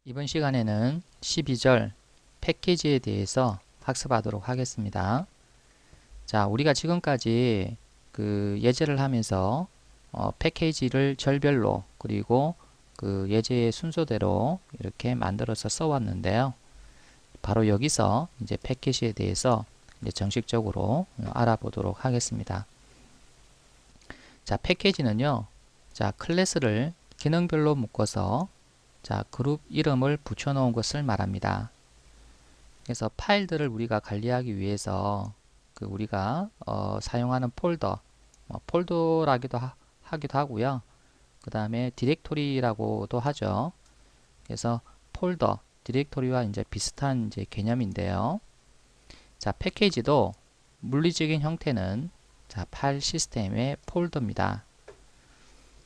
이번 시간에는 12절 패키지에 대해서 학습하도록 하겠습니다. 자, 우리가 지금까지 예제를 하면서 패키지를 절별로 그리고 그 예제의 순서대로 이렇게 만들어서 써왔는데요. 바로 여기서 이제 패키지에 대해서 이제 정식적으로 알아보도록 하겠습니다. 자, 패키지는요. 자, 클래스를 기능별로 묶어서 자, 그룹 이름을 붙여놓은 것을 말합니다. 그래서 파일들을 우리가 관리하기 위해서 우리가 사용하는 폴더, 폴더라기도 하기도 하고요. 그 다음에 디렉토리라고도 하죠. 그래서 폴더, 디렉토리와 이제 비슷한 이제 개념인데요. 자, 패키지도 물리적인 형태는 자, 파일 시스템의 폴더입니다.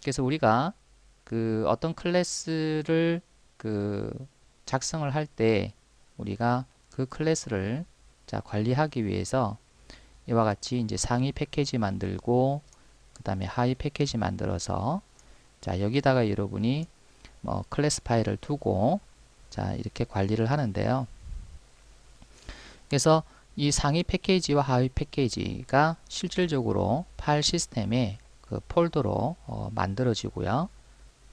그래서 우리가 어떤 클래스를 작성을 할 때 우리가 그 클래스를 자, 관리하기 위해서 이와 같이 이제 상위 패키지 만들고 그 다음에 하위 패키지 만들어서 자, 여기다가 여러분이 클래스 파일을 두고 자, 이렇게 관리를 하는데요. 그래서 이 상위 패키지와 하위 패키지가 실질적으로 파일 시스템의 그 폴더로 만들어지고요.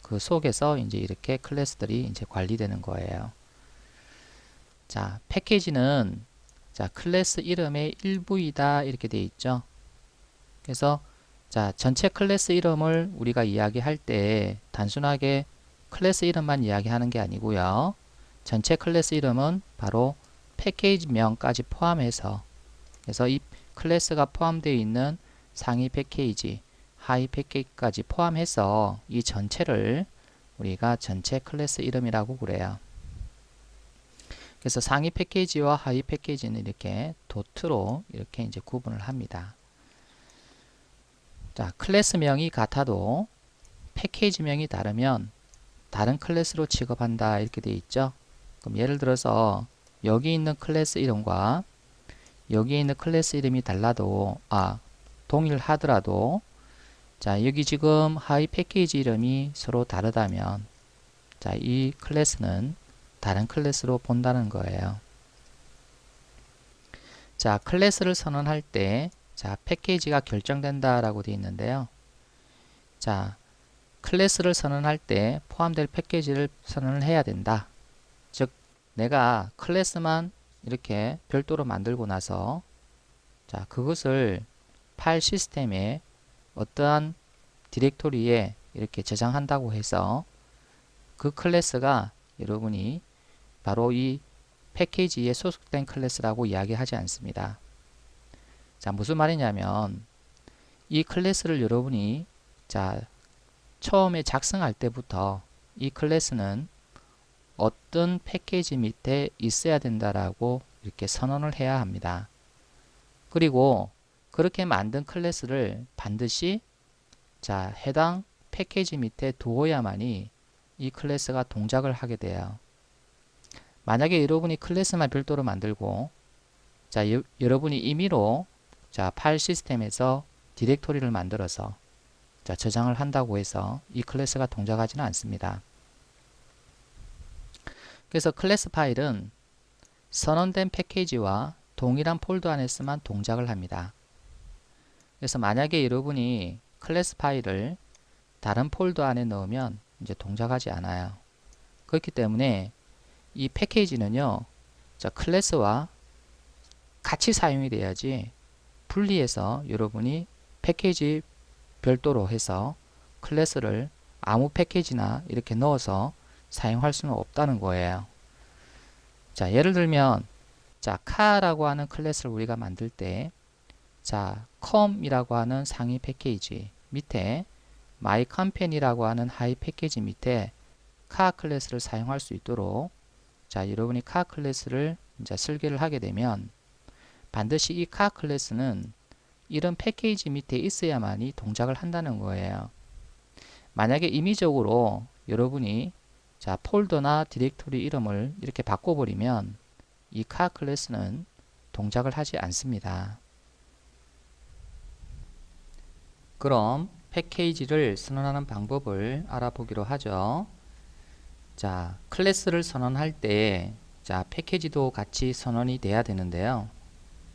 그 속에서 이제 이렇게 클래스들이 이제 관리되는 거예요. 자, 패키지는 자, 클래스 이름의 일부이다 이렇게 되어 있죠. 그래서 자, 전체 클래스 이름을 우리가 이야기할 때 단순하게 클래스 이름만 이야기하는 게 아니고요. 전체 클래스 이름은 바로 패키지명까지 포함해서 그래서 이 클래스가 포함되어 있는 상위 패키지, 하위 패키지까지 포함해서 이 전체를 우리가 전체 클래스 이름이라고 그래요. 그래서 상위 패키지와 하위 패키지는 이렇게 도트로 이렇게 이제 구분을 합니다. 자, 클래스명이 같아도 패키지명이 다르면 다른 클래스로 취급한다 이렇게 되어 있죠. 그럼 예를 들어서 여기 있는 클래스 이름과 여기에 있는 클래스 이름이 달라도 동일하더라도 자, 여기 지금 하위 패키지 이름이 서로 다르다면 자, 이 클래스는 다른 클래스로 본다는 거예요. 자, 클래스를 선언할 때 자, 패키지가 결정된다 라고 되어 있는데요. 자, 클래스를 선언할 때 포함될 패키지를 선언을 해야 된다. 즉, 내가 클래스만 이렇게 별도로 만들고 나서 자, 그것을 파일 시스템에 어떠한 디렉토리에 이렇게 저장한다고 해서 그 클래스가 여러분이 바로 이 패키지에 소속된 클래스라고 이야기하지 않습니다. 자, 무슨 말이냐면 이 클래스를 여러분이 자, 처음에 작성할 때부터 이 클래스는 어떤 패키지 밑에 있어야 된다라고 이렇게 선언을 해야 합니다. 그리고 그렇게 만든 클래스를 반드시 자, 해당 패키지 밑에 두어야만이 이 클래스가 동작을 하게 돼요. 만약에 여러분이 클래스만 별도로 만들고 자, 여러분이 임의로 자, 파일 시스템에서 디렉토리를 만들어서 자, 저장을 한다고 해서 이 클래스가 동작하지는 않습니다. 그래서 클래스 파일은 선언된 패키지와 동일한 폴더 안에서만 동작을 합니다. 그래서 만약에 여러분이 클래스 파일을 다른 폴더 안에 넣으면 이제 동작하지 않아요. 그렇기 때문에 이 패키지는요, 자, 클래스와 같이 사용이 돼야지 분리해서 여러분이 패키지 별도로 해서 클래스를 아무 패키지나 이렇게 넣어서 사용할 수는 없다는 거예요. 자, 예를 들면 자, 카라고 하는 클래스를 우리가 만들 때 자, com이라고 하는 상위 패키지 밑에 my company라고 하는 하위 패키지 밑에 카 클래스를 사용할 수 있도록 자, 여러분이 카 클래스를 이제 설계를 하게 되면 반드시 이 카 클래스는 이런 패키지 밑에 있어야만이 동작을 한다는 거예요. 만약에 임의적으로 여러분이 자, 폴더나 디렉토리 이름을 이렇게 바꿔버리면 이 카 클래스는 동작을 하지 않습니다. 그럼 패키지를 선언하는 방법을 알아보기로 하죠. 자, 클래스를 선언할 때 자, 패키지도 같이 선언이 돼야 되는데요.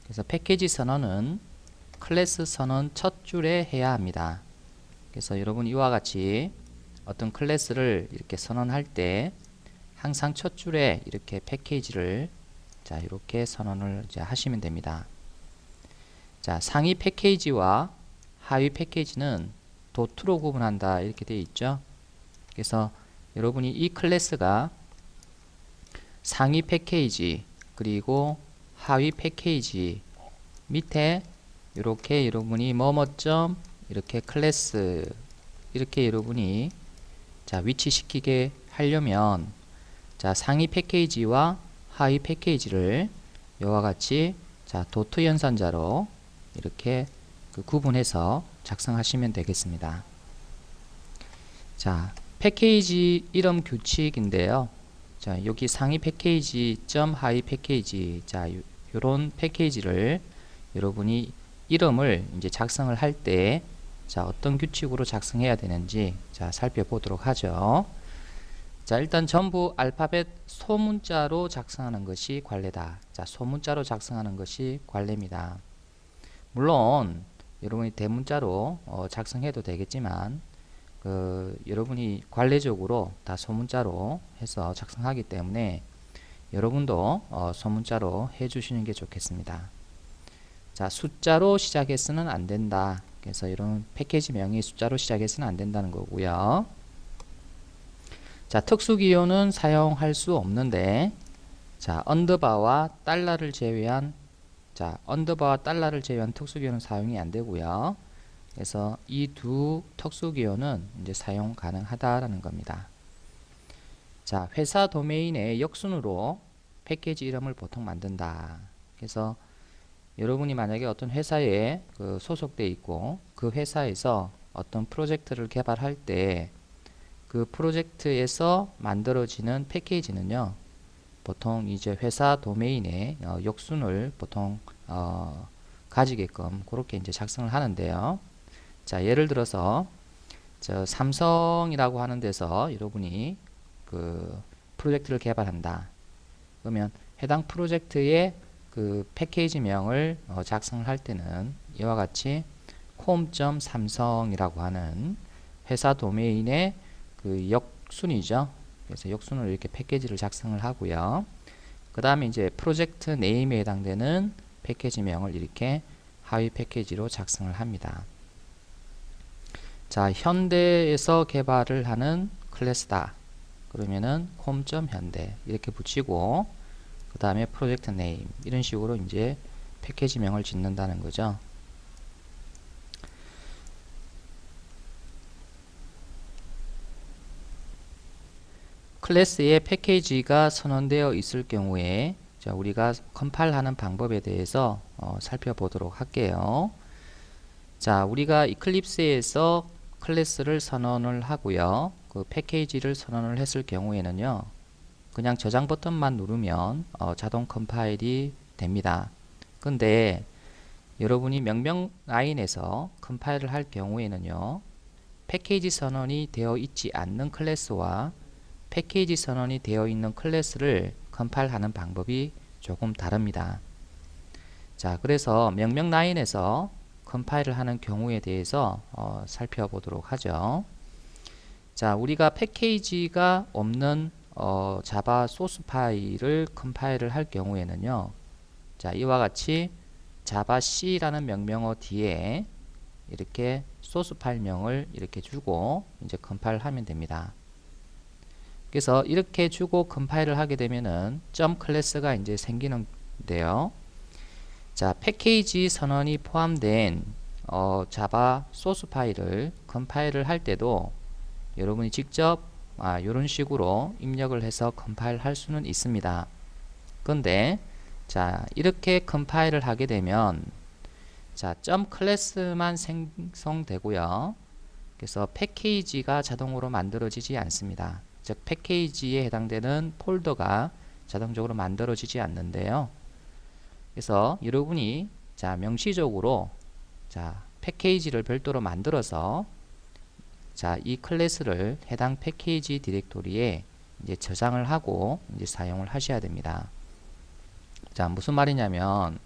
그래서 패키지 선언은 클래스 선언 첫 줄에 해야 합니다. 그래서 여러분 이와 같이 어떤 클래스를 이렇게 선언할 때 항상 첫 줄에 이렇게 패키지를 자, 이렇게 선언을 이제 하시면 됩니다. 자, 상위 패키지와 하위 패키지는 도트로 구분한다 이렇게 되어 있죠. 그래서 여러분이 이 클래스가 상위 패키지 그리고 하위 패키지 밑에 이렇게 여러분이 뭐뭐점 이렇게 클래스 이렇게 여러분이 자, 위치시키게 하려면 자, 상위 패키지와 하위 패키지를 이와 같이 자, 도트 연산자로 이렇게 구분해서 작성하시면 되겠습니다. 자, 패키지 이름 규칙인데요. 자, 여기 상위 패키지 점 하위 패키지 자, 요런 패키지를 여러분이 이름을 이제 작성을 할 때 자, 어떤 규칙으로 작성해야 되는지 자, 살펴보도록 하죠. 자, 일단 전부 알파벳 소문자로 작성하는 것이 관례다. 자, 소문자로 작성하는 것이 관례입니다. 물론 여러분이 대문자로 작성해도 되겠지만 여러분이 관례적으로 다 소문자로 해서 작성하기 때문에 여러분도 소문자로 해주시는 게 좋겠습니다. 자, 숫자로 시작해서는 안 된다. 그래서 이런 패키지명이 숫자로 시작해서는 안 된다는 거고요. 자, 특수기호는 사용할 수 없는데 자, 언더바와 달러를 제외한 자, 언더바와 달러를 제외한 특수기호는 사용이 안 되고요. 그래서 이 두 특수기호는 이제 사용 가능하다라는 겁니다. 자, 회사 도메인의 역순으로 패키지 이름을 보통 만든다. 그래서 여러분이 만약에 어떤 회사에 소속돼 있고 그 회사에서 어떤 프로젝트를 개발할 때 그 프로젝트에서 만들어지는 패키지는요, 보통 이제 회사 도메인의 역순을 보통 가지게끔 그렇게 이제 작성을 하는데요. 자, 예를 들어서 저 삼성이라고 하는 데서 여러분이 그 프로젝트를 개발한다. 그러면 해당 프로젝트의 그 패키지명을 작성을 할 때는 이와 같이 com.삼성이라고 하는 회사 도메인의 그 역순이죠. 그래서 역순으로 이렇게 패키지를 작성을 하고요. 그 다음에 이제 프로젝트 네임에 해당되는 패키지명을 이렇게 하위 패키지로 작성을 합니다. 자, 현대에서 개발을 하는 클래스다. 그러면은 com.현대 이렇게 붙이고 그 다음에 프로젝트 네임 이런 식으로 이제 패키지명을 짓는다는 거죠. 클래스에 패키지가 선언되어 있을 경우에 자, 우리가 컴파일하는 방법에 대해서 살펴보도록 할게요. 자, 우리가 이클립스에서 클래스를 선언을 하고요. 그 패키지를 선언을 했을 경우에는요. 그냥 저장 버튼만 누르면 자동 컴파일이 됩니다. 근데 여러분이 명령 라인에서 컴파일을 할 경우에는요. 패키지 선언이 되어 있지 않는 클래스와 패키지 선언이 되어 있는 클래스를 컴파일하는 방법이 조금 다릅니다. 자, 그래서 명령 라인에서 컴파일을 하는 경우에 대해서 살펴보도록 하죠. 자, 우리가 패키지가 없는 자바 소스 파일을 컴파일을 할 경우에는요. 자, 이와 같이 자바 C라는 명령어 뒤에 이렇게 소스 파일명을 이렇게 주고 이제 컴파일을 하면 됩니다. 그래서 이렇게 주고 컴파일을 하게 되면은 점 클래스가 이제 생기는데요. 자, 패키지 선언이 포함된 자바 소스 파일을 컴파일을 할 때도 여러분이 직접 이런 식으로 입력을 해서 컴파일 할 수는 있습니다. 근데 자, 이렇게 컴파일을 하게 되면 자, 점 클래스만 생성되고요. 그래서 패키지가 자동으로 만들어지지 않습니다. 즉 패키지에 해당되는 폴더가 자동적으로 만들어지지 않는데요. 그래서 여러분이 자, 명시적으로 자, 패키지를 별도로 만들어서 자, 이 클래스를 해당 패키지 디렉토리에 이제 저장을 하고 이제 사용을 하셔야 됩니다. 자, 무슨 말이냐면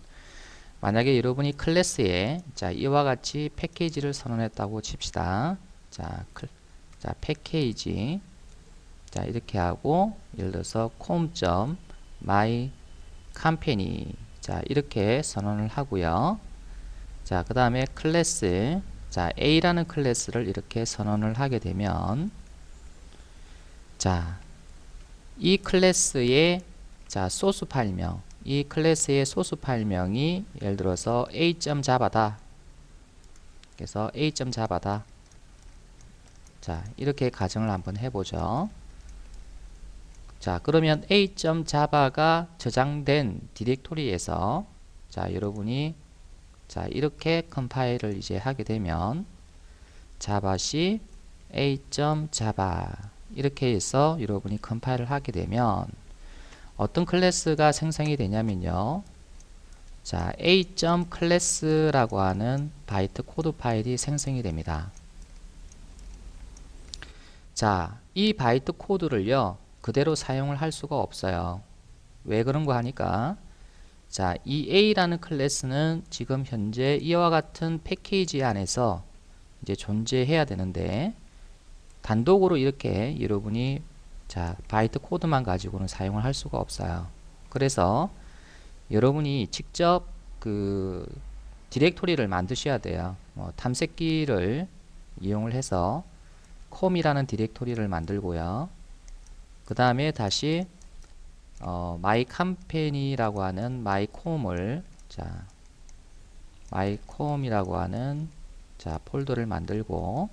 만약에 여러분이 클래스에 자, 이와 같이 패키지를 선언했다고 칩시다. 자, 패키지 자, 이렇게 하고 예를 들어서 com.mycompany 자, 이렇게 선언을 하고요. 자, 그 다음에 클래스 자, A라는 클래스를 이렇게 선언을 하게 되면 자, 이 클래스의 자, 소스 파일명 이 클래스의 소스 파일명이 예를 들어서 a.java다. 그래서 a.java다. 자, 이렇게 가정을 한번 해보죠. 자, 그러면 a.java가 저장된 디렉토리에서 자, 여러분이 자, 이렇게 컴파일을 이제 하게 되면 javac a.java 이렇게 해서 여러분이 컴파일을 하게 되면 어떤 클래스가 생성이 되냐면요. 자, a.class라고 하는 바이트 코드 파일이 생성이 됩니다. 자, 이 바이트 코드를요. 그대로 사용을 할 수가 없어요. 왜 그런가 하니까 자, 이 A라는 클래스는 지금 현재 이와 같은 패키지 안에서 이제 존재해야 되는데 단독으로 이렇게 여러분이 자, 바이트 코드만 가지고는 사용을 할 수가 없어요. 그래서 여러분이 직접 그 디렉토리를 만드셔야 돼요. 탐색기를 이용을 해서 com이라는 디렉토리를 만들고요. 그 다음에 다시 mycompany라고 하는 mycom을 자, mycom이라고 하는 자, 폴더를 만들고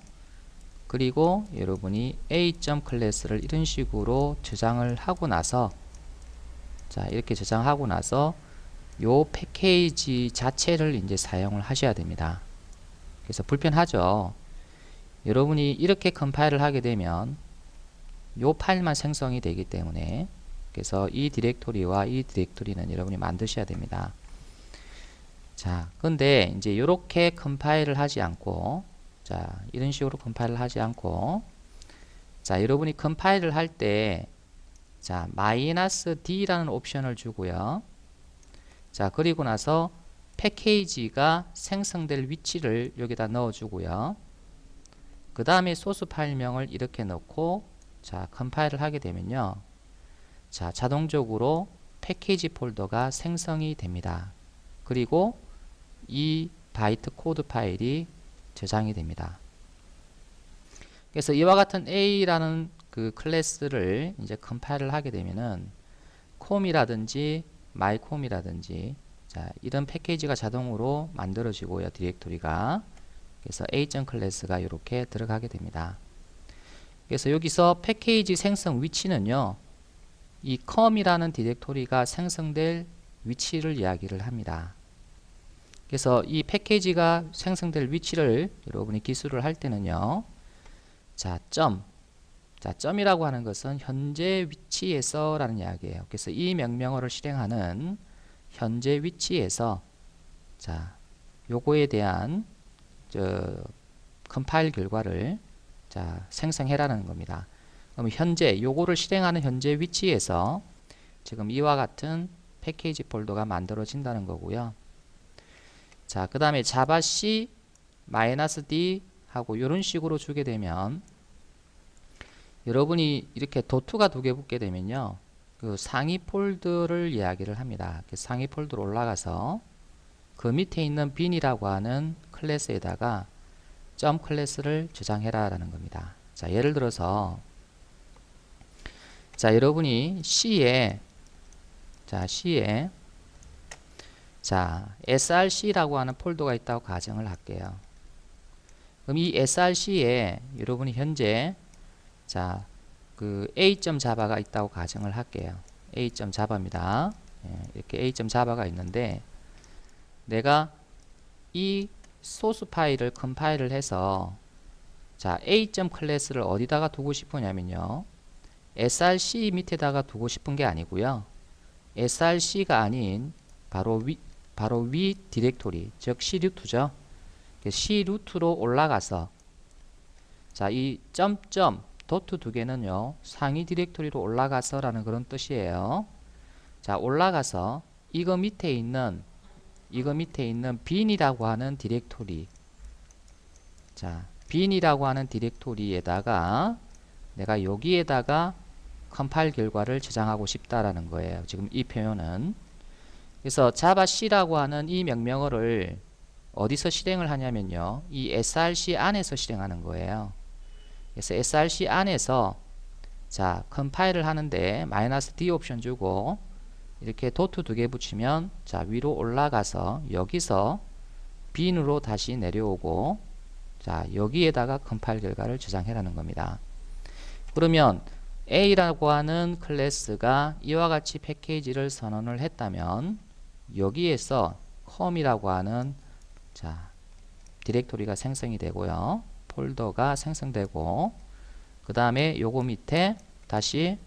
그리고 여러분이 a.class를 이런 식으로 저장을 하고 나서 자, 이렇게 저장하고 나서 요 패키지 자체를 이제 사용을 하셔야 됩니다. 그래서 불편하죠. 여러분이 이렇게 컴파일을 하게 되면 요 파일만 생성이 되기 때문에 그래서 이 디렉토리와 이 디렉토리는 여러분이 만드셔야 됩니다. 자, 근데 이제 이렇게 컴파일을 하지 않고 자, 이런 식으로 컴파일을 하지 않고 자, 여러분이 컴파일을 할 때 자, -d라는 옵션을 주고요. 자, 그리고 나서 패키지가 생성될 위치를 여기다 넣어 주고요. 그 다음에 소스 파일명을 이렇게 넣고 자, 컴파일을 하게 되면요. 자, 자동적으로 패키지 폴더가 생성이 됩니다. 그리고 이 바이트 코드 파일이 저장이 됩니다. 그래서 이와 같은 A라는 그 클래스를 이제 컴파일을 하게 되면은 com이라든지 mycom이라든지 자, 이런 패키지가 자동으로 만들어지고요. 디렉토리가. 그래서 a.class가 이렇게 들어가게 됩니다. 그래서 여기서 패키지 생성 위치는요. 이 com이라는 디렉토리가 생성될 위치를 이야기를 합니다. 그래서 이 패키지가 생성될 위치를 여러분이 기술을 할 때는요. 자, 점이라고 하는 것은 현재 위치에서 라는 이야기예요. 그래서 이 명령어를 실행하는 현재 위치에서 자, 요거에 대한 컴파일 결과를 자, 생성해라는 겁니다. 그럼 현재 요거를 실행하는 현재 위치에서 지금 이와 같은 패키지 폴더가 만들어진다는 거고요. 자, 그 다음에 javac -d 하고 이런 식으로 주게 되면 여러분이 이렇게 도트가 두 개 붙게 되면요. 그 상위 폴더를 이야기를 합니다. 상위 폴더로 올라가서 그 밑에 있는 bin이라고 하는 클래스에다가 점 클래스를 저장해라 라는 겁니다. 자, 예를 들어서 자, 여러분이 C에 자, src라고 하는 폴더가 있다고 가정을 할게요. 그럼 이 src에 여러분이 현재 자, 그 a.java가 있다고 가정을 할게요. a.java입니다. 이렇게 a.java가 있는데 내가 이 소스 파일을 컴파일을 해서 자, a.class를 어디다가 두고 싶으냐면요. src 밑에다가 두고 싶은 게 아니고요. src가 아닌 바로 위 디렉토리, 즉 C 루트로 올라가서 자, 이 도트 두 개는요, 상위 디렉토리로 올라가서 라는 그런 뜻이에요. 자, 올라가서 이거 밑에 있는 bin이라고 하는 디렉토리, 자, bin이라고 하는 디렉토리에다가 내가 여기에다가 컴파일 결과를 저장하고 싶다라는 거예요. 지금 이 표현은. 그래서 자바C라고 하는 이 명령어를 어디서 실행을 하냐면요, 이 src 안에서 실행하는 거예요. 그래서 src 안에서 자, 컴파일을 하는데 -d 옵션 주고 이렇게 도트 두 개 붙이면 자, 위로 올라가서 여기서 bin으로 다시 내려오고 자, 여기에다가 컴파일 결과를 저장해라는 겁니다. 그러면 A라고 하는 클래스가 이와 같이 패키지를 선언을 했다면 여기에서 com이라고 하는 자, 디렉토리가 생성이 되고요. 폴더가 생성되고 그 다음에 요거 밑에 다시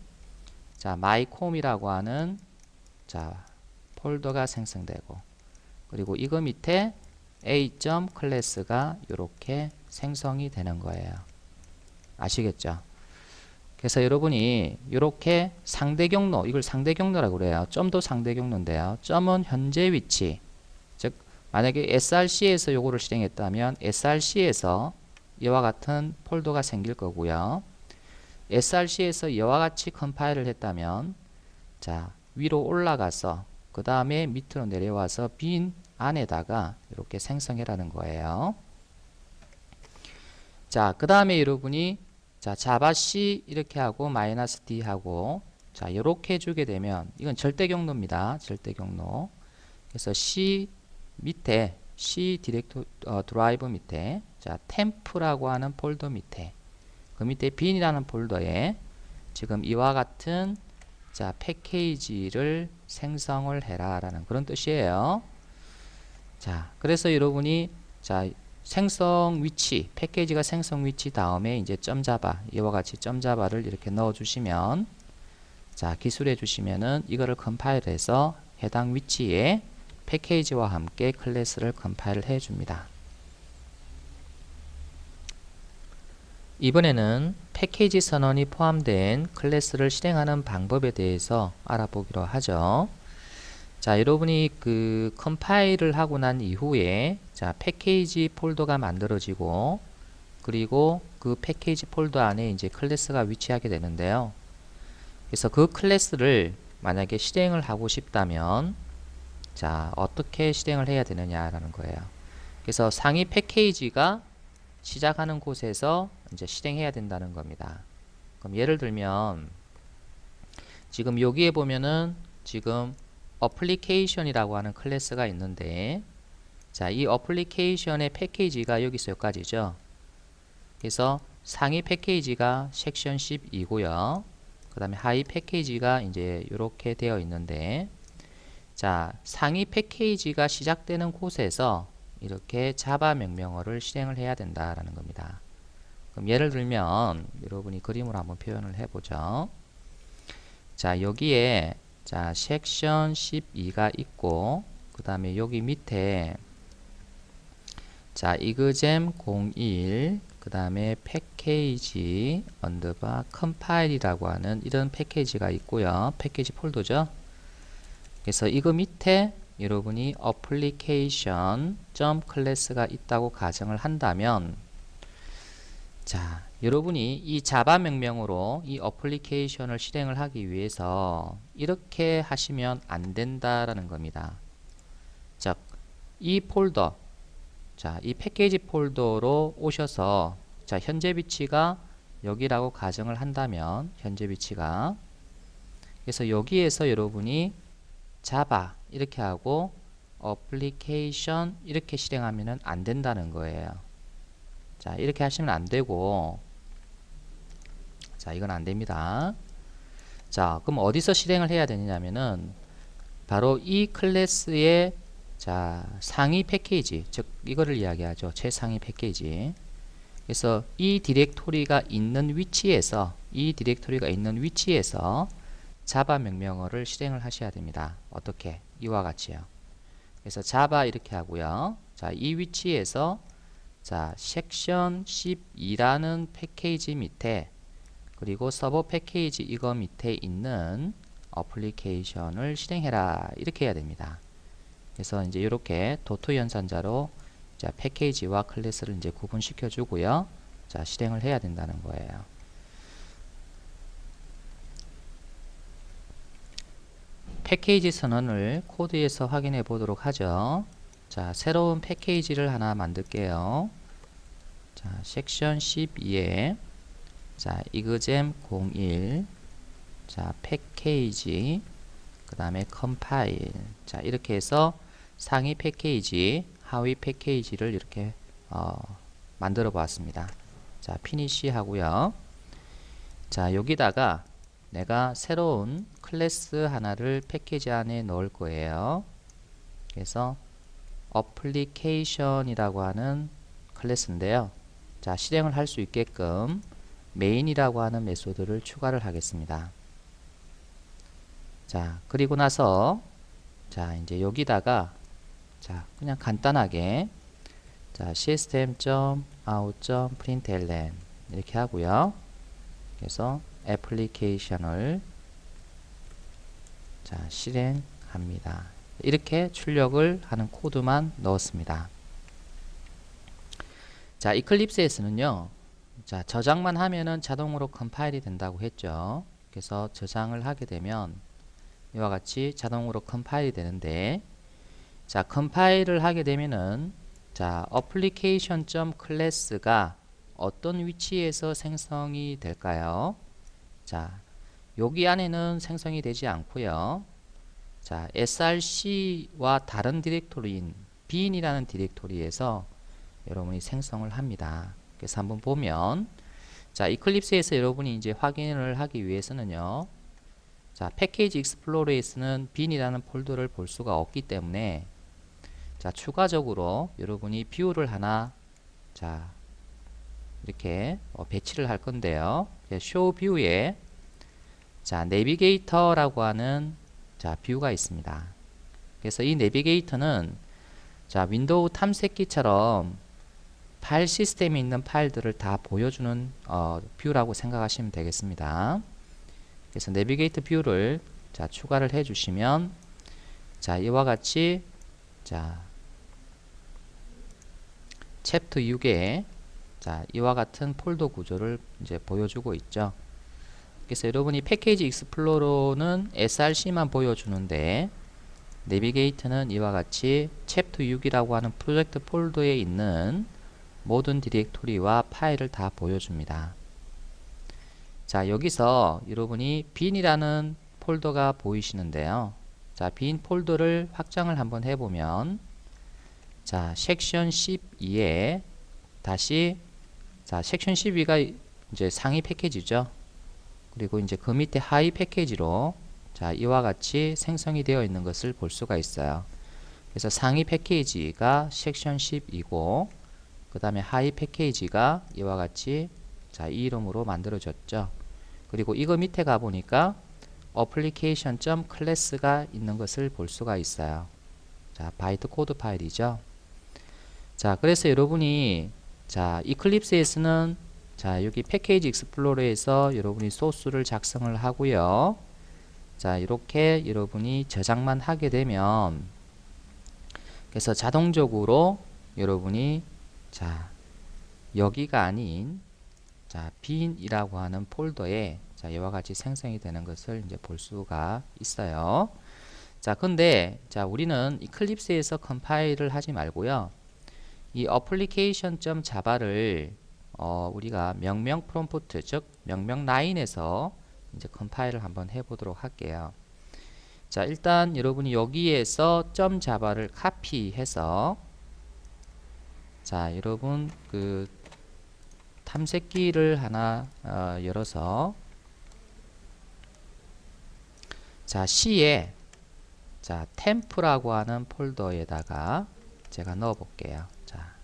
자, mycom이라고 하는 자, 폴더가 생성되고 그리고 이거 밑에 a.클래스가 이렇게 생성이 되는 거예요. 아시겠죠? 그래서 여러분이 이렇게 상대 경로, 이걸 상대 경로라고 그래요. 점도 상대 경로인데요. 점은 현재 위치, 즉 만약에 src에서 요거를 실행했다면 src에서 이와 같은 폴더가 생길 거고요. src에서 이와 같이 컴파일을 했다면 자, 위로 올라가서 그 다음에 밑으로 내려와서 bin 안에다가 이렇게 생성해라는 거예요. 자, 그 다음에 여러분이 자, 자바C 이렇게 하고 -d 하고 자, 이렇게 해주게 되면 이건 절대 경로입니다. 절대 경로. 그래서 C 밑에 C 드라이브 밑에 자, 템프라고 하는 폴더 밑에 그 밑에 bin이라는 폴더에 지금 이와 같은 자, 패키지를 생성을 해라 라는 그런 뜻이에요. 자, 그래서 여러분이 자, 생성 위치, 패키지가 생성 위치 다음에 이제 .java, 이와 같이 .java를 이렇게 넣어 주시면 자, 기술해 주시면은 이거를 컴파일해서 해당 위치에 패키지와 함께 클래스를 컴파일을 해 줍니다. 이번에는 패키지 선언이 포함된 클래스를 실행하는 방법에 대해서 알아보기로 하죠. 자, 여러분이 그 컴파일을 하고 난 이후에 자, 패키지 폴더가 만들어지고 그리고 그 패키지 폴더 안에 이제 클래스가 위치하게 되는데요. 그래서 그 클래스를 만약에 실행을 하고 싶다면 자, 어떻게 실행을 해야 되느냐라는 거예요. 그래서 상위 패키지가 시작하는 곳에서 이제 실행해야 된다는 겁니다. 그럼 예를 들면 지금 여기에 보면은 지금 어플리케이션이라고 하는 클래스가 있는데 자, 이 어플리케이션의 패키지가 여기서 여기까지죠. 그래서 상위 패키지가 섹션 12고요. 그 다음에 하위 패키지가 이제 이렇게 되어 있는데 자, 상위 패키지가 시작되는 곳에서 이렇게 자바 명령어를 실행을 해야 된다라는 겁니다. 그럼 예를 들면 여러분이 그림으로 한번 표현을 해보죠. 자, 여기에 자, 섹션 12가 있고 그 다음에 여기 밑에 자, 이그잼 01 그 다음에 패키지 언더바 컴파일이라고 하는 이런 패키지가 있고요. 패키지 폴더죠. 그래서 이거 밑에 여러분이 application class가 있다고 가정을 한다면 자, 여러분이 이 자바 명령으로 이 어플리케이션을 실행을 하기 위해서 이렇게 하시면 안 된다라는 겁니다. 자, 이 폴더 자, 이 패키지 폴더로 오셔서 자, 현재 위치가 여기라고 가정을 한다면 현재 위치가 그래서 여기에서 여러분이 자바 이렇게 하고 어플리케이션 이렇게 실행하면 안 된다는 거예요. 자, 이렇게 하시면 안 되고 자, 이건 안 됩니다. 자, 그럼 어디서 실행을 해야 되냐면은 바로 이 클래스의 자, 상위 패키지, 즉 이거를 이야기하죠. 최상위 패키지. 그래서 이 디렉토리가 있는 위치에서 자바 명령어를 실행을 하셔야 됩니다. 어떻게? 이와 같이요. 그래서 자바 이렇게 하고요. 자, 이 위치에서 자, 섹션 12라는 패키지 밑에 그리고 서버 패키지 이거 밑에 있는 어플리케이션을 실행해라 이렇게 해야 됩니다. 그래서 이제 이렇게 도트 연산자로 자, 패키지와 클래스를 이제 구분시켜 주고요. 자, 실행을 해야 된다는 거예요. 패키지 선언을 코드에서 확인해 보도록 하죠. 자, 새로운 패키지를 하나 만들게요. 자, 섹션 12에 자, 이그잼 01 자, 패키지 그 다음에 컴파일 자, 이렇게 해서 상위 패키지 하위 패키지를 이렇게 만들어 보았습니다. 자, 피니시 하고요. 자, 여기다가 내가 새로운 클래스 하나를 패키지 안에 넣을 거예요. 그래서 어플리케이션이라고 하는 클래스인데요. 자, 실행을 할 수 있게끔 메인이라고 하는 메소드를 추가를 하겠습니다. 자, 그리고 나서 자, 이제 여기다가 자, 그냥 간단하게 자, system.out.println 이렇게 하고요. 그래서 애플리케이션을 자, 실행합니다. 이렇게 출력을 하는 코드만 넣었습니다. 자, 이클립스에서는요. 자, 저장만 하면은 자동으로 컴파일이 된다고 했죠. 그래서 저장을 하게 되면 이와 같이 자동으로 컴파일이 되는데 자, 컴파일을 하게 되면은 자, application.class가 어떤 위치에서 생성이 될까요? 자, 여기 안에는 생성이 되지 않고요. 자, src와 다른 디렉토리인 bin이라는 디렉토리에서 여러분이 생성을 합니다. 그래서 한번 보면 자, 이클립스에서 여러분이 이제 확인을 하기 위해서는요. 자, 패키지 익스플로러에서는 bin이라는 폴더를 볼 수가 없기 때문에 자, 추가적으로 여러분이 뷰를 하나 자, 이렇게 배치를 할 건데요. show view에 자, 내비게이터라고 하는 자, 뷰가 있습니다. 그래서 이 내비게이터는 자, 윈도우 탐색기처럼 파일 시스템에 있는 파일들을 다 보여주는 뷰라고 생각하시면 되겠습니다. 그래서 내비게이터 뷰를 자, 추가를 해 주시면 자, 이와 같이 자, 챕터 6에 자, 이와 같은 폴더 구조를 이제 보여주고 있죠. 그래서 여러분이 패키지 익스플로러는 src만 보여주는데 내비게이터는 이와 같이 챕터 6이라고 하는 프로젝트 폴더에 있는 모든 디렉토리와 파일을 다 보여줍니다. 자, 여기서 여러분이 bin이라는 폴더가 보이시는데요. 자, bin 폴더를 확장을 한번 해보면 자, 섹션 12에 다시 자, 섹션 12가 이제 상위 패키지죠. 그리고 이제 그 밑에 하위 패키지로 자, 이와 같이 생성이 되어 있는 것을 볼 수가 있어요. 그래서 상위 패키지가 섹션 10이고 그 다음에 하위 패키지가 이와 같이 자, 이 이름으로 만들어졌죠. 그리고 이거 밑에 가보니까 application.class가 있는 것을 볼 수가 있어요. 자, 바이트 코드 파일이죠. 자, 그래서 여러분이 자, 이클립스에서는 자, 여기 패키지 익스플로러에서 여러분이 소스를 작성을 하고요. 자, 이렇게 여러분이 저장만 하게 되면 그래서 자동적으로 여러분이 자, 여기가 아닌 자, bin이라고 하는 폴더에 자, 이와 같이 생성이 되는 것을 이제 볼 수가 있어요. 자, 근데 자, 우리는 이클립스에서 컴파일을 하지 말고요. 이 application.java를 우리가 명령 프롬프트 즉 명령 라인에서 이제 컴파일을 한번 해보도록 할게요. 자, 일단 여러분이 여기에서 .java를 카피해서 자, 여러분 그 탐색기를 하나 열어서 자, C에 자, 템프라고 하는 폴더에다가 제가 넣어 볼게요. 자,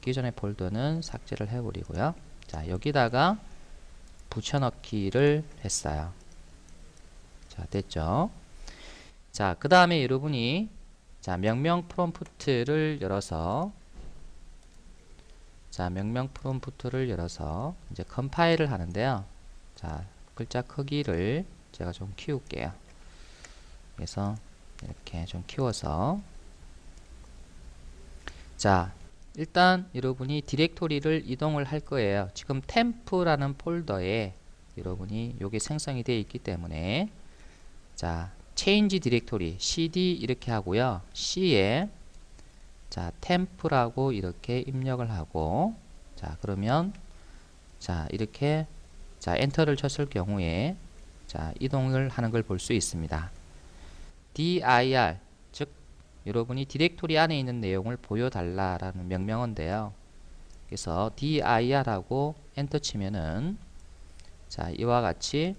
기존의 폴더는 삭제를 해버리고요. 자, 여기다가 붙여넣기를 했어요. 자, 됐죠? 자, 그 다음에 여러분이 자, 명령 프롬프트를 열어서 자, 명령 프롬프트를 열어서 이제 컴파일을 하는데요. 자, 글자 크기를 제가 좀 키울게요. 그래서 이렇게 좀 키워서 자, 일단 여러분이 디렉토리를 이동을 할 거예요. 지금 템프라는 폴더에 여러분이 요게 생성이 되어 있기 때문에 자, change 디렉토리 cd 이렇게 하고요. c에 자, 템프라고 이렇게 입력을 하고 자, 그러면 자, 이렇게 자, 엔터를 쳤을 경우에 자, 이동을 하는 걸 볼 수 있습니다. dir 즉 여러분이 디렉토리 안에 있는 내용을 보여달라라는 명령어인데요. 그래서 dir하고 엔터 치면은 자, 이와 같이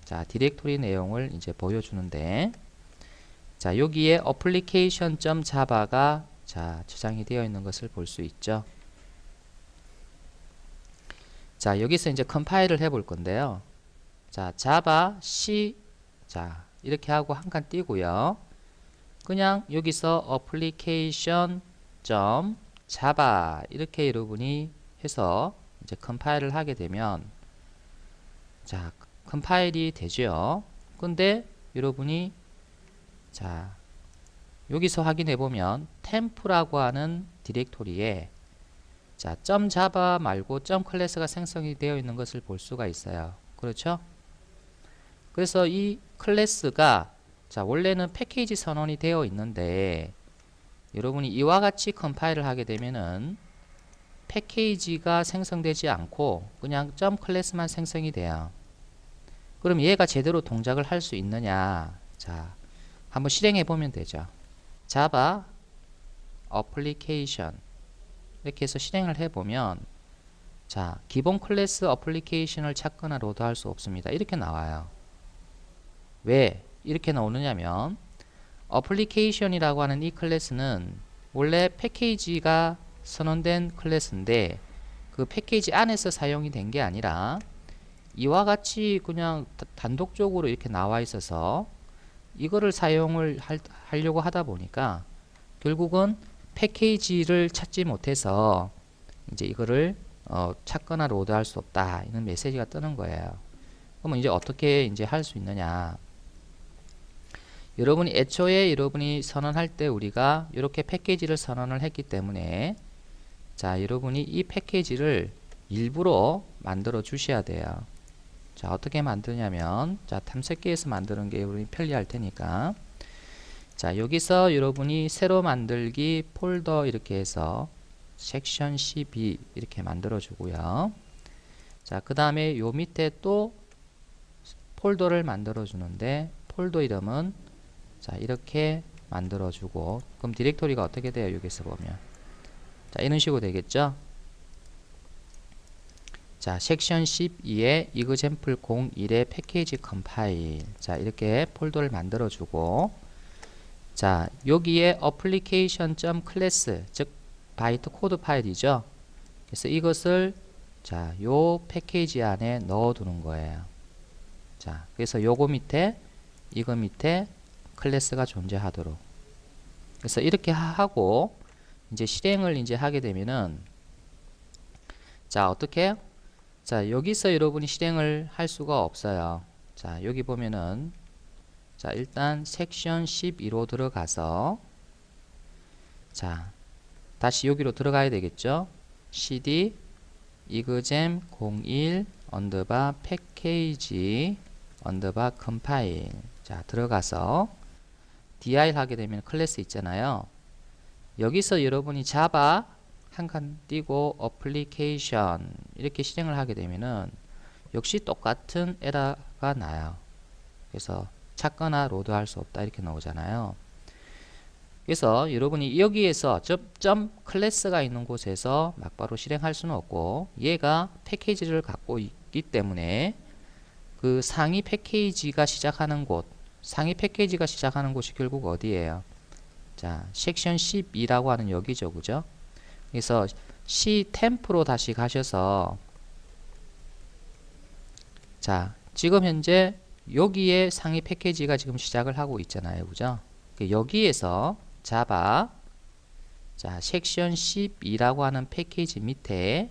자, 디렉토리 내용을 이제 보여주는데 자, 여기에 application.java가 자, 저장이 되어 있는 것을 볼 수 있죠. 자, 여기서 이제 컴파일을 해 볼 건데요. 자, java c 자, 이렇게 하고 한 칸 띄고요. 그냥 여기서 application.java 이렇게 여러분이 해서 이제 컴파일을 하게 되면 자, 컴파일이 되죠. 근데 여러분이 자, 여기서 확인해 보면 템프라고 하는 디렉토리에 자, .java 말고 .class가 생성이 되어 있는 것을 볼 수가 있어요. 그렇죠? 그래서 이 클래스가 자, 원래는 패키지 선언이 되어 있는데 여러분이 이와 같이 컴파일을 하게 되면은 패키지가 생성되지 않고 그냥 .class만 생성이 돼요. 그럼 얘가 제대로 동작을 할 수 있느냐? 자, 한번 실행해 보면 되죠. java application 이렇게 해서 실행을 해 보면 자, 기본 클래스 어플리케이션을 찾거나 로드할 수 없습니다. 이렇게 나와요. 왜 이렇게 나오느냐면 어플리케이션이라고 하는 이 클래스는 원래 패키지가 선언된 클래스인데 그 패키지 안에서 사용이 된 게 아니라 이와 같이 그냥 단독적으로 이렇게 나와 있어서 이거를 사용을 하려고 하다 보니까 결국은 패키지를 찾지 못해서 이제 이거를 찾거나 로드할 수 없다 이런 메시지가 뜨는 거예요. 그러면 이제 어떻게 이제 할 수 있느냐? 여러분이 애초에 여러분이 선언할 때 우리가 이렇게 패키지를 선언을 했기 때문에 자, 여러분이 이 패키지를 일부러 만들어 주셔야 돼요. 자, 어떻게 만드냐면 자, 탐색기에서 만드는 게 우리 편리할 테니까 자, 여기서 여러분이 새로 만들기 폴더 이렇게 해서 섹션 12 이렇게 만들어 주고요. 자, 그 다음에 요 밑에 또 폴더를 만들어 주는데 폴더 이름은 자, 이렇게 만들어 주고 그럼 디렉토리가 어떻게 돼요? 여기서 보면 자, 이런 식으로 되겠죠? 자, 섹션 12에 example 01의 패키지 컴파일 자, 이렇게 폴더를 만들어 주고 자, 여기에 application.class 즉 바이트 코드 파일이죠. 그래서 이것을 자, 요 패키지 안에 넣어 두는 거예요. 자, 그래서 요거 밑에 이거 밑에 클래스가 존재하도록. 그래서 이렇게 하고 이제 실행을 이제 하게 되면은 자, 어떻게 해요? 자, 여기서 여러분이 실행을 할 수가 없어요. 자, 여기 보면은 자, 일단 섹션 12로 들어가서 자, 다시 여기로 들어가야 되겠죠. cd exam 01 언더바 패키지 언더바 컴파일 자, 들어가서 dir 하게 되면 클래스 있잖아요. 여기서 여러분이 java 한 칸 띄고 application 이렇게 실행을 하게 되면은 역시 똑같은 에러가 나요. 그래서 찾거나 로드할 수 없다 이렇게 나오잖아요. 그래서 여러분이 여기에서 점 클래스가 있는 곳에서 막바로 실행할 수는 없고 얘가 패키지를 갖고 있기 때문에 그 상위 패키지가 시작하는 곳 상위 패키지가 시작하는 곳이 결국 어디예요? 자, 섹션 12라고 하는 여기죠. 그죠? 그래서 C 템프로 다시 가셔서 자, 지금 현재 여기에 상위 패키지가 지금 시작을 하고 있잖아요. 그죠? 여기에서 java 자, 섹션 12라고 하는 패키지 밑에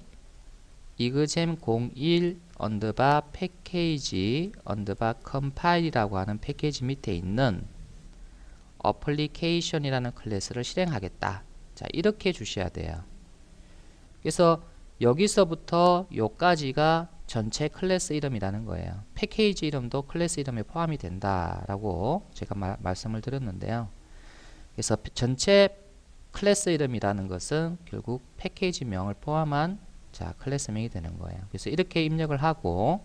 이그잼 01 언더바 패키지 언더바 컴파일이라고 하는 패키지 밑에 있는 어플리케이션이라는 클래스를 실행하겠다. 자, 이렇게 주셔야 돼요. 그래서 여기서부터 요까지가 전체 클래스 이름이라는 거예요. 패키지 이름도 클래스 이름에 포함이 된다라고 제가 말씀을 드렸는데요. 그래서 전체 클래스 이름이라는 것은 결국 패키지명을 포함한 자, 클래스명이 되는 거예요. 그래서 이렇게 입력을 하고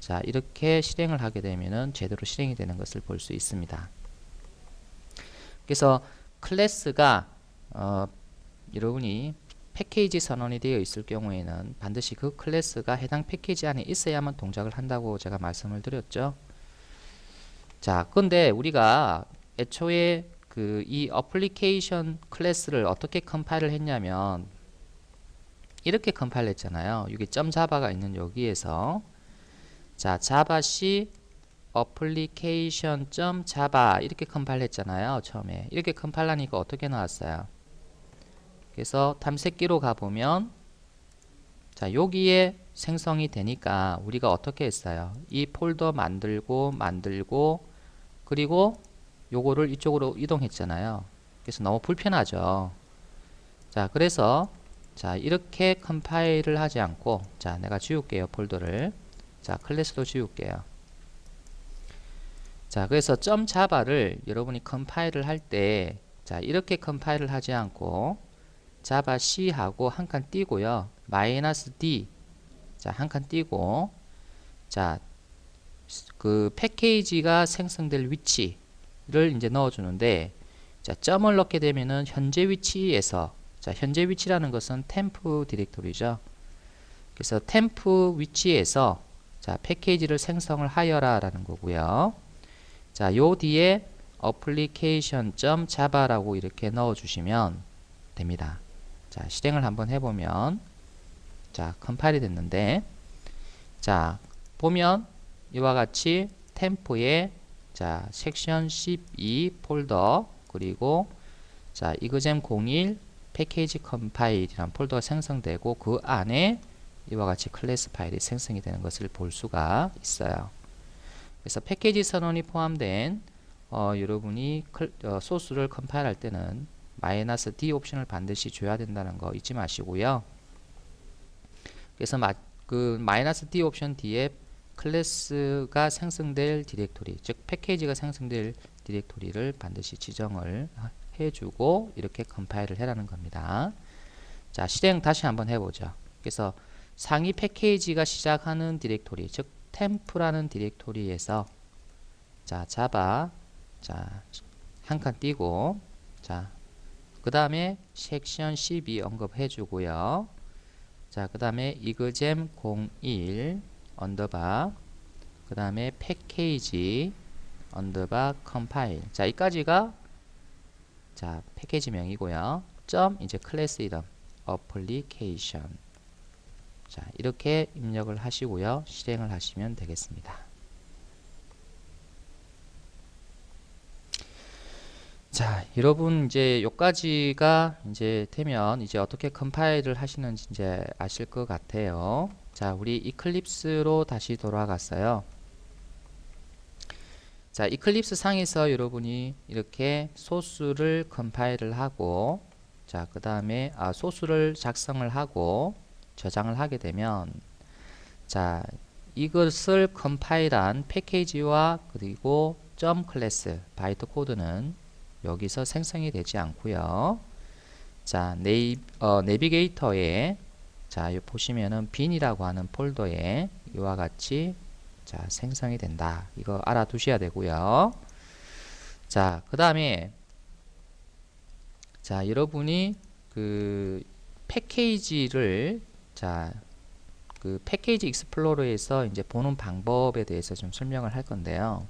자, 이렇게 실행을 하게 되면은 제대로 실행이 되는 것을 볼 수 있습니다. 그래서 클래스가 여러분이 패키지 선언이 되어 있을 경우에는 반드시 그 클래스가 해당 패키지 안에 있어야만 동작을 한다고 제가 말씀을 드렸죠. 자, 근데 우리가 애초에 이 어플리케이션 클래스를 어떻게 컴파일을 했냐면 이렇게 컴파일 했잖아요. 여기 .java가 있는 여기에서 자, javac application.java 이렇게 컴파일 했잖아요. 처음에 이렇게 컴파일 하니까 어떻게 나왔어요? 그래서 탐색기로 가보면 자, 여기에 생성이 되니까 우리가 어떻게 했어요? 이 폴더 만들고 그리고 요거를 이쪽으로 이동했잖아요. 그래서 너무 불편하죠. 자, 그래서 자, 이렇게 컴파일을 하지 않고 자, 내가 지울게요. 폴더를. 자, 클래스도 지울게요. 자, 그래서 .java를 여러분이 컴파일을 할 때 자, 이렇게 컴파일을 하지 않고 javac하고 한 칸 띄고요. -d 자, 한 칸 띄고 자, 그 패키지가 생성될 위치를 이제 넣어주는데 자, 점을 넣게 되면은 현재 위치에서 자, 현재 위치라는 것은 템프 디렉토리죠. 그래서 템프 위치에서 자, 패키지를 생성을 하여라 라는 거고요. 자, 요 뒤에 application.java라고 이렇게 넣어 주시면 됩니다. 자, 실행을 한번 해보면 자, 컴파일이 됐는데 자, 보면 이와 같이 템프에 자, 섹션 12 폴더 그리고 자, 이그잼 01 패키지 컴파일이라는 폴더가 생성되고 그 안에 이와 같이 클래스 파일이 생성이 되는 것을 볼 수가 있어요. 그래서 패키지 선언이 포함된 여러분이 소스를 컴파일 할 때는 -d 옵션을 반드시 줘야 된다는 거 잊지 마시고요. 그래서 그 -d 옵션 뒤에 클래스가 생성될 디렉토리, 즉 패키지가 생성될 디렉토리를 반드시 지정을 해주고 이렇게 컴파일을 해라는 겁니다. 자, 실행 다시 한번 해보죠. 그래서 상위 패키지가 시작하는 디렉토리, 즉 템프라는 디렉토리에서 자, java 자, 한 칸 띄고 자, 그 다음에 섹션 12 언급해 주고요. 자, 그 다음에 이그잼 01 언더바 그 다음에 패키지 언더바 컴파일 자, 이까지가 자, 패키지명이고요. 점 이제 클래스 이름 application 자, 이렇게 입력을 하시고요. 실행을 하시면 되겠습니다. 자, 여러분 이제 요까지가 이제 되면 이제 어떻게 컴파일을 하시는지 이제 아실 것 같아요. 자, 우리 이클립스로 다시 돌아갔어요. 자, 이클립스 상에서 여러분이 이렇게 소스를 컴파일을 하고 자, 그 다음에 소스를 작성을 하고 저장을 하게 되면 자, 이것을 컴파일한 패키지와 그리고 점 클래스 바이트 코드는 여기서 생성이 되지 않고요. 자, 내비게이터에 자, 보시면은 bin이라고 하는 폴더에 이와 같이 자, 생성이 된다. 이거 알아두셔야 되고요. 자, 그 다음에 자, 여러분이 그 패키지를 자, 그 패키지 익스플로러에서 이제 보는 방법에 대해서 좀 설명을 할 건데요.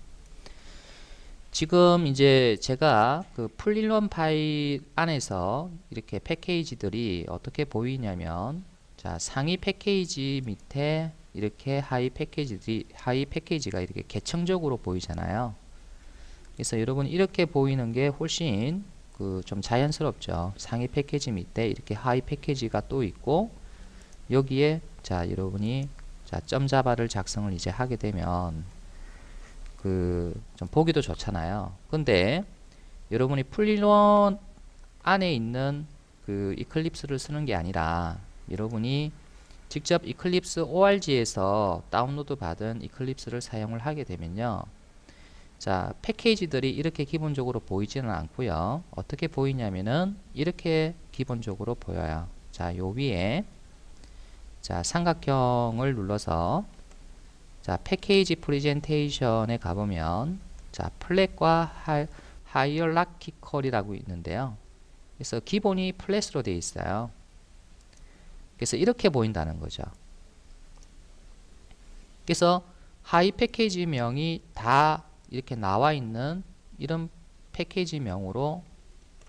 지금 이제 제가 그 풀1 파일 안에서 이렇게 패키지들이 어떻게 보이냐면 자, 상위 패키지 밑에 이렇게 하위 패키지가 이렇게 계층적으로 보이잖아요. 그래서 여러분 이렇게 보이는 게 훨씬 그 좀 자연스럽죠. 상위 패키지 밑에 이렇게 하위 패키지가 또 있고 여기에 자, 여러분이 자, 점자바를 작성을 이제 하게 되면 좀 보기도 좋잖아요. 근데 여러분이 풀1 안에 있는 이클립스를 쓰는 게 아니라 여러분이 직접 이클립스 org에서 다운로드 받은 이클립스를 사용을 하게 되면요. 자, 패키지들이 이렇게 기본적으로 보이지는 않고요. 어떻게 보이냐면은 이렇게 기본적으로 보여요. 자, 요 위에 자, 삼각형을 눌러서 자, 패키지 프레젠테이션에 가보면 자, 플랫과 하이어라키컬이라고 있는데요. 그래서 기본이 플랫으로 되어 있어요. 그래서 이렇게 보인다는 거죠. 그래서 하이 패키지명이 다 이렇게 나와 있는 이런 패키지명으로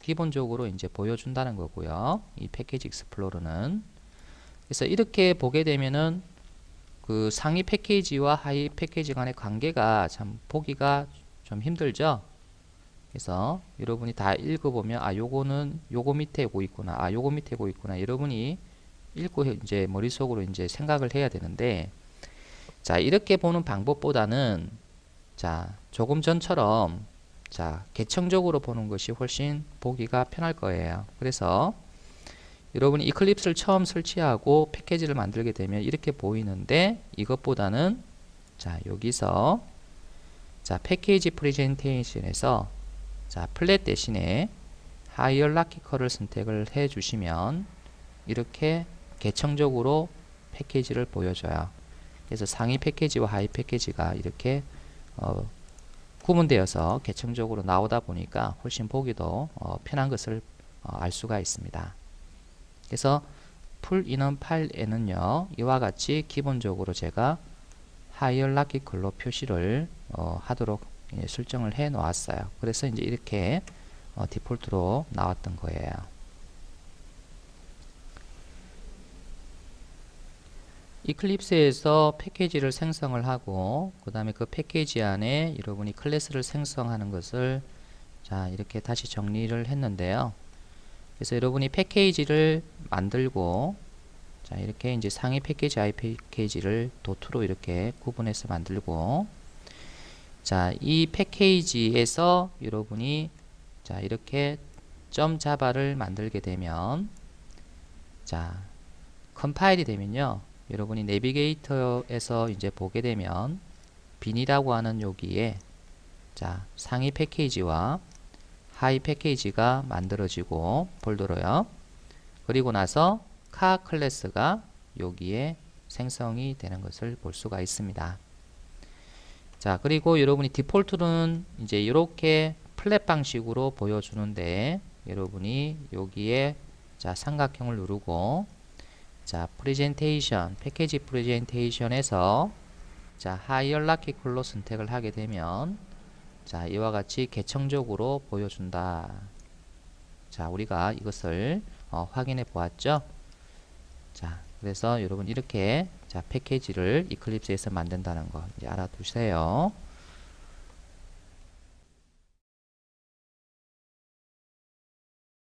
기본적으로 이제 보여준다는 거고요. 이 패키지 익스플로러는. 그래서 이렇게 보게 되면은 상위 패키지와 하위 패키지 간의 관계가 참 보기가 좀 힘들죠. 그래서 여러분이 다 읽어보면 아, 요거는 요거 밑에 고 있구나. 아, 요거 밑에 고 있구나. 여러분이 읽고 이제 머릿속으로 이제 생각을 해야 되는데, 자, 이렇게 보는 방법보다는 자, 조금 전처럼 자, 계층적으로 보는 것이 훨씬 보기가 편할 거예요. 그래서 여러분이 이클립스를 처음 설치하고 패키지를 만들게 되면 이렇게 보이는데, 이것보다는 자, 여기서 자, 패키지 프레젠테이션에서 자, 플랫 대신에 하이어라키컬을 선택을 해 주시면 이렇게 계층적으로 패키지를 보여줘요. 그래서 상위 패키지와 하위 패키지가 이렇게 구분되어서 계층적으로 나오다 보니까 훨씬 보기도 편한 것을 알 수가 있습니다. 그래서 풀인원 파일에는요, 이와 같이 기본적으로 제가 하이어라키컬로 표시를 하도록 설정을 해 놓았어요. 그래서 이제 이렇게 디폴트로 나왔던 거예요. 이클립스에서 패키지를 생성을 하고 그 다음에 그 패키지 안에 여러분이 클래스를 생성하는 것을 자, 이렇게 다시 정리를 했는데요. 그래서 여러분이 패키지를 만들고 자, 이렇게 이제 상위 패키지, 하위 패키지를 도트로 이렇게 구분해서 만들고 자, 이 패키지에서 여러분이 자, 이렇게 점 자바를 만들게 되면 자, 컴파일이 되면요. 여러분이 내비게이터에서 이제 보게 되면 빈이라고 하는 여기에 자, 상위 패키지와 하위 패키지가 만들어지고 폴더로요. 그리고 나서 카 클래스가 여기에 생성이 되는 것을 볼 수가 있습니다. 자, 그리고 여러분이 디폴트는 이제 이렇게 플랫 방식으로 보여주는데 여러분이 여기에 자, 삼각형을 누르고 자, 프레젠테이션, 패키지 프레젠테이션에서 자, 하이어라키컬로 선택을 하게 되면 자, 이와 같이 계층적으로 보여준다. 자, 우리가 이것을 확인해 보았죠. 자, 그래서 여러분 이렇게 자, 패키지를 이클립스에서 만든다는 거 이제 알아두세요.